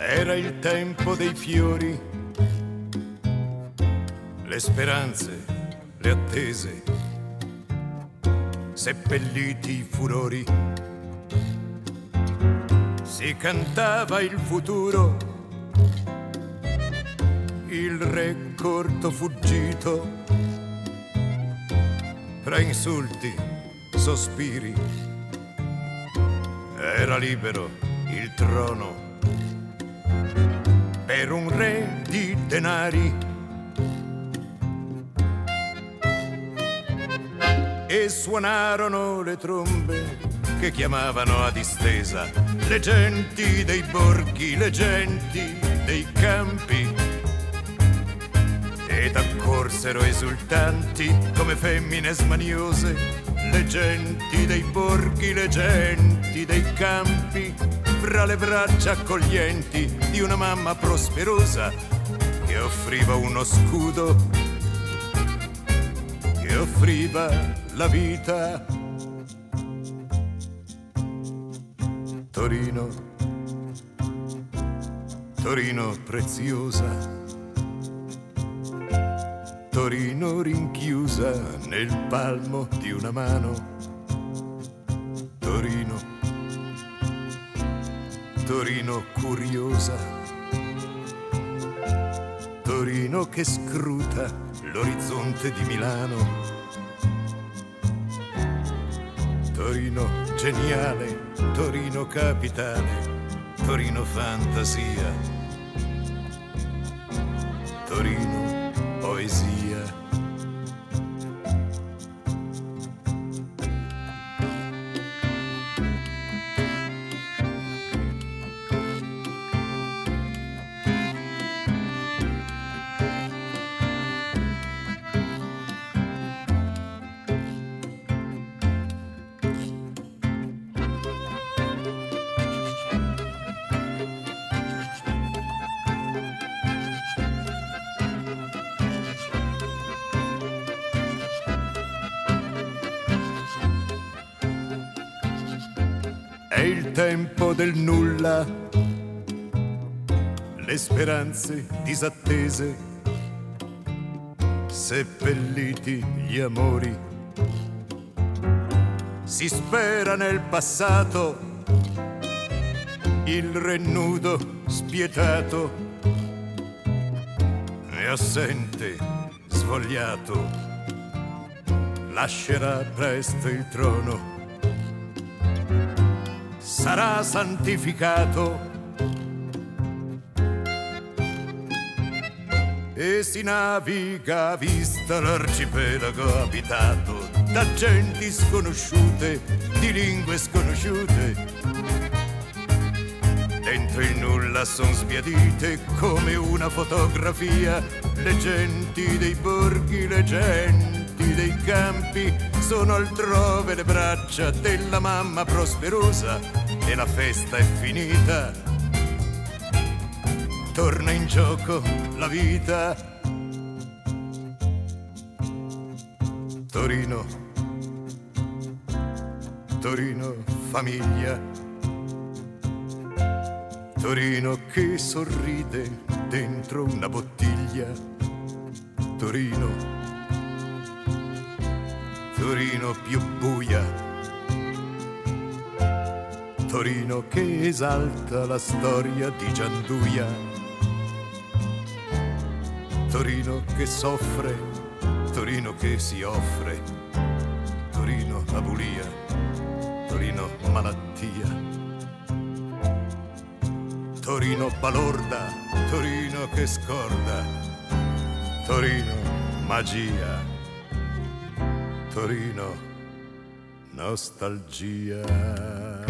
Era il tempo dei fiori, le speranze, le attese, seppelliti i furori. Si cantava il futuro, il re corto fuggito, tra insulti, sospiri. Era libero il trono per un re di denari e suonarono le trombe che chiamavano a distesa le genti dei borghi, le genti dei campi, ed accorsero esultanti come femmine smaniose le genti dei borghi, le genti dei campi, fra le braccia accoglienti di una mamma prosperosa che offriva uno scudo, che offriva la vita. Torino, Torino preziosa, Torino rinchiusa nel palmo di una mano. Torino, Torino curiosa, Torino che scruta l'orizzonte di Milano. Torino geniale, Torino capitale, Torino fantasia, Torino poesia. È il tempo del nulla, le speranze disattese, seppelliti gli amori. Si spera nel passato, il re nudo spietato è assente, svogliato, lascerà presto il trono. Sarà santificato e si naviga a vista l'arcipelago abitato da genti sconosciute, di lingue sconosciute. Dentro il nulla son sbiadite come una fotografia le genti dei borghi, le genti dei campi. Sono altrove le braccia della mamma prosperosa e la festa è finita. Torna in gioco la vita. Torino, Torino famiglia, Torino che sorride dentro una bottiglia. Torino, Torino più buia, Torino che esalta la storia di Gianduia. Torino che soffre, Torino che si offre, Torino abulia, Torino malattia, Torino balorda, Torino che scorda, Torino magia, Torino nostalgia.